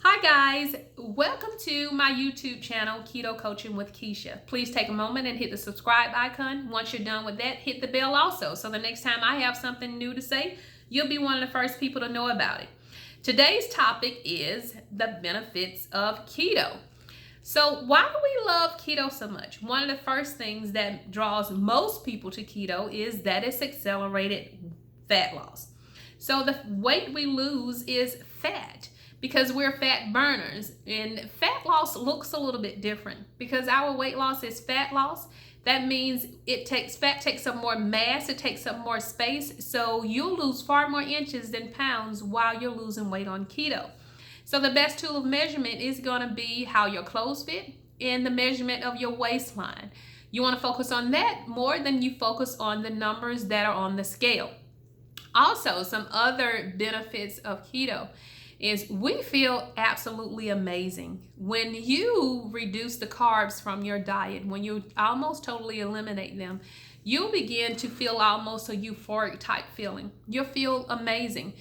Hi guys, welcome to my YouTube channel, Keto Coaching with Keisha. Please take a moment and hit the subscribe icon. Once you're done with that, hit the bell also, so the next time I have something new to say, you'll be one of the first people to know about it. Today's topic is the benefits of keto. So why do we love keto so much? One of the first things that draws most people to keto is that it's accelerated fat loss. So the weight we lose is fat because we're fat burners, and fat loss looks a little bit different because our weight loss is fat loss. That means fat takes up more mass, it takes up more space, so you'll lose far more inches than pounds while you're losing weight on keto. So the best tool of measurement is going to be how your clothes fit and the measurement of your waistline. You want to focus on that more than you focus on the numbers that are on the scale. Also, some other benefits of keto is we feel absolutely amazing. When you reduce the carbs from your diet, when you almost totally eliminate them, you'll begin to feel almost a euphoric type feeling. You'll feel amazing.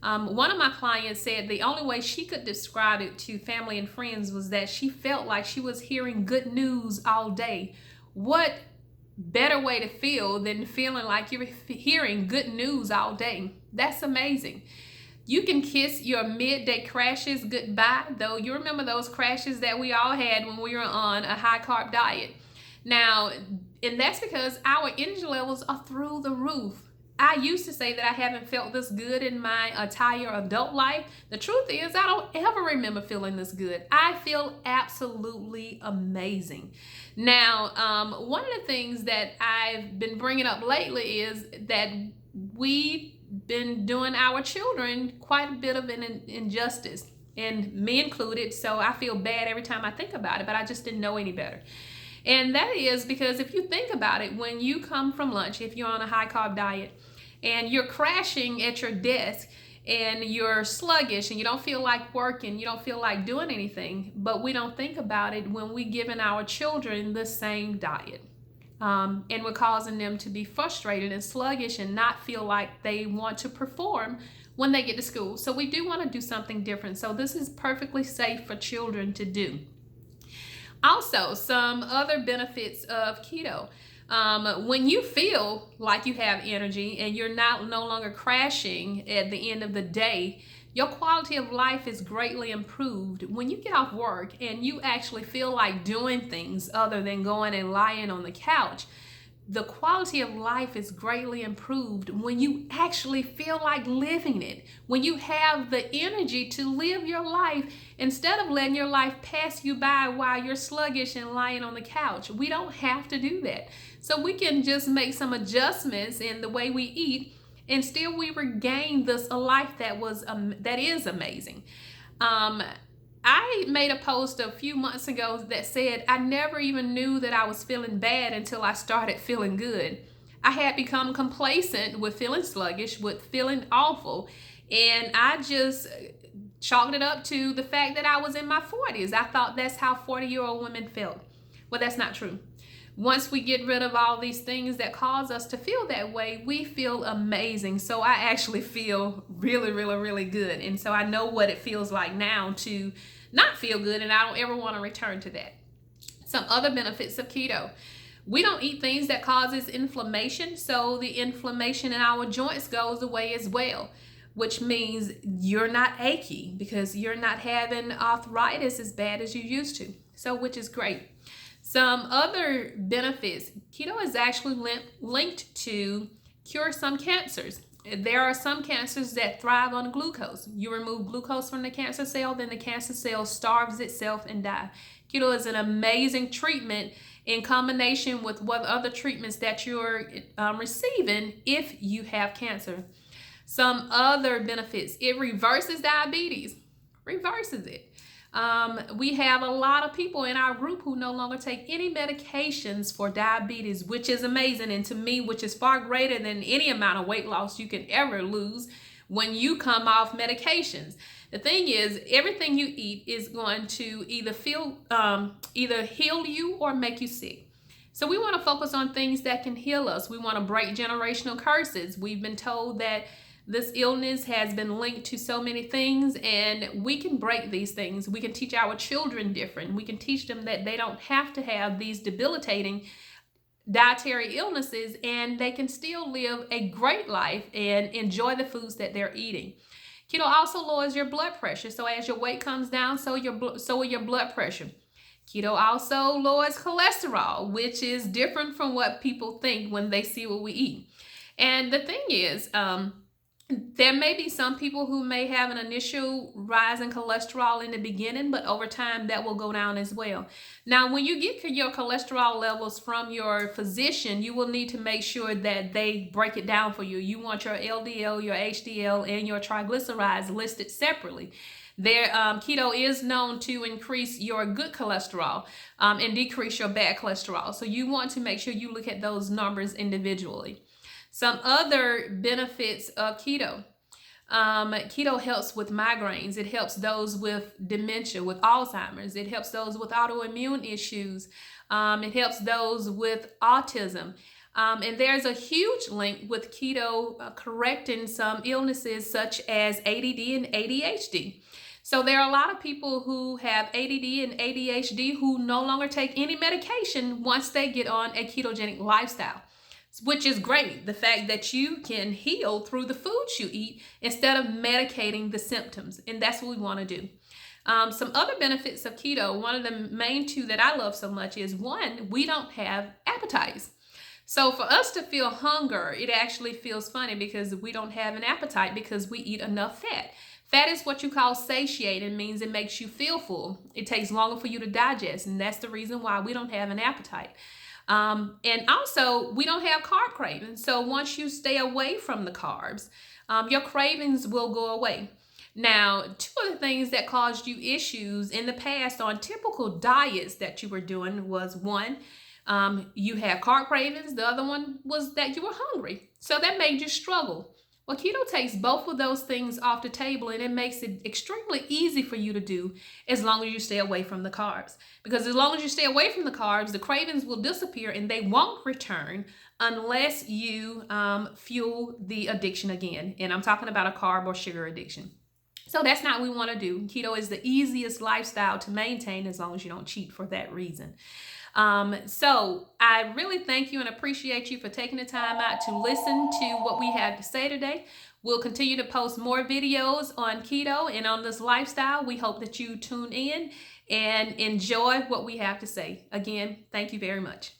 One of my clients said the only way she could describe it to family and friends was that she felt like she was hearing good news all day. What better way to feel than feeling like you're hearing good news all day? That's amazing. You can kiss your midday crashes goodbye, though. You remember those crashes that we all had when we were on a high carb diet. Now, and that's because our energy levels are through the roof. I used to say that I haven't felt this good in my entire adult life. The truth is, I don't ever remember feeling this good. I feel absolutely amazing. Now, one of the things that I've been bringing up lately is that we've been doing our children quite a bit of an injustice, and me included, so I feel bad every time I think about it, but I just didn't know any better. And that is because if you think about it, when you come from lunch, if you're on a high carb diet and you're crashing at your desk and you're sluggish and you don't feel like working, you don't feel like doing anything, but we don't think about it when we're giving our children the same diet. And we're causing them to be frustrated and sluggish and not feel like they want to perform when they get to school. So we do want to do something different. So this is perfectly safe for children to do. Also, some other benefits of keto. When you feel like you have energy and you're no longer crashing at the end of the day, your quality of life is greatly improved. When you get off work and you actually feel like doing things other than going and lying on the couch, the quality of life is greatly improved when you actually feel like living it, when you have the energy to live your life instead of letting your life pass you by while you're sluggish and lying on the couch. We don't have to do that. So we can just make some adjustments in the way we eat, and still we regain a life that is amazing. I made a post a few months ago that said I never even knew that I was feeling bad until I started feeling good. I had become complacent with feeling sluggish, with feeling awful, and I just chalked it up to the fact that I was in my 40s. I thought that's how 40-year-old women felt. Well, that's not true. Once we get rid of all these things that cause us to feel that way, we feel amazing. So I actually feel really, really, really good. And so I know what it feels like now to not feel good, and I don't ever want to return to that. Some other benefits of keto. We don't eat things that causes inflammation, so the inflammation in our joints goes away as well, which means you're not achy because you're not having arthritis as bad as you used to. So, which is great. Some other benefits, keto is actually linked to cure some cancers. There are some cancers that thrive on glucose. You remove glucose from the cancer cell, then the cancer cell starves itself and dies. Keto is an amazing treatment in combination with what other treatments that you're receiving if you have cancer. Some other benefits, it reverses diabetes, reverses it. We have a lot of people in our group who no longer take any medications for diabetes, which is amazing, and to me, which is far greater than any amount of weight loss you can ever lose when you come off medications. The thing is, everything you eat is going to either heal you or make you sick. So we want to focus on things that can heal us. We want to break generational curses. We've been told that This illness has been linked to so many things, and we can break these things. We can teach our children different. We can teach them that they don't have to have these debilitating dietary illnesses, and they can still live a great life and enjoy the foods that they're eating. Keto also lowers your blood pressure. So as your weight comes down, so will your blood pressure. Keto also lowers cholesterol, which is different from what people think when they see what we eat. And the thing is, there may be some people who may have an initial rise in cholesterol in the beginning, but over time that will go down as well. Now, when you get your cholesterol levels from your physician, you will need to make sure that they break it down for you. You want your LDL, your HDL, and your triglycerides listed separately. Keto is known to increase your good cholesterol and decrease your bad cholesterol. So you want to make sure you look at those numbers individually. Some other benefits of keto. Keto helps with migraines. It helps those with dementia, with Alzheimer's. It helps those with autoimmune issues. It helps those with autism. And there's a huge link with keto correcting some illnesses such as ADD and ADHD. So there are a lot of people who have ADD and ADHD who no longer take any medication once they get on a ketogenic lifestyle, which is great. The fact that you can heal through the foods you eat instead of medicating the symptoms. And that's what we want to do. Some other benefits of keto, one of the main two that I love so much is, one, we don't have appetites. So for us to feel hunger, it actually feels funny because we don't have an appetite because we eat enough fat. Fat is what you call satiated. It means it makes you feel full. It takes longer for you to digest, and that's the reason why we don't have an appetite. And also, we don't have carb cravings. So once you stay away from the carbs, your cravings will go away. Now, two of the things that caused you issues in the past on typical diets that you were doing was, one, you had carb cravings. The other one was that you were hungry. So that made you struggle. Well, keto takes both of those things off the table, and it makes it extremely easy for you to do as long as you stay away from the carbs. Because as long as you stay away from the carbs, the cravings will disappear and they won't return unless you fuel the addiction again. And I'm talking about a carb or sugar addiction. So that's not what we want to do. Keto is the easiest lifestyle to maintain as long as you don't cheat for that reason. So I really thank you and appreciate you for taking the time out to listen to what we have to say today. We'll continue to post more videos on keto and on this lifestyle. We hope that you tune in and enjoy what we have to say. Again, thank you very much.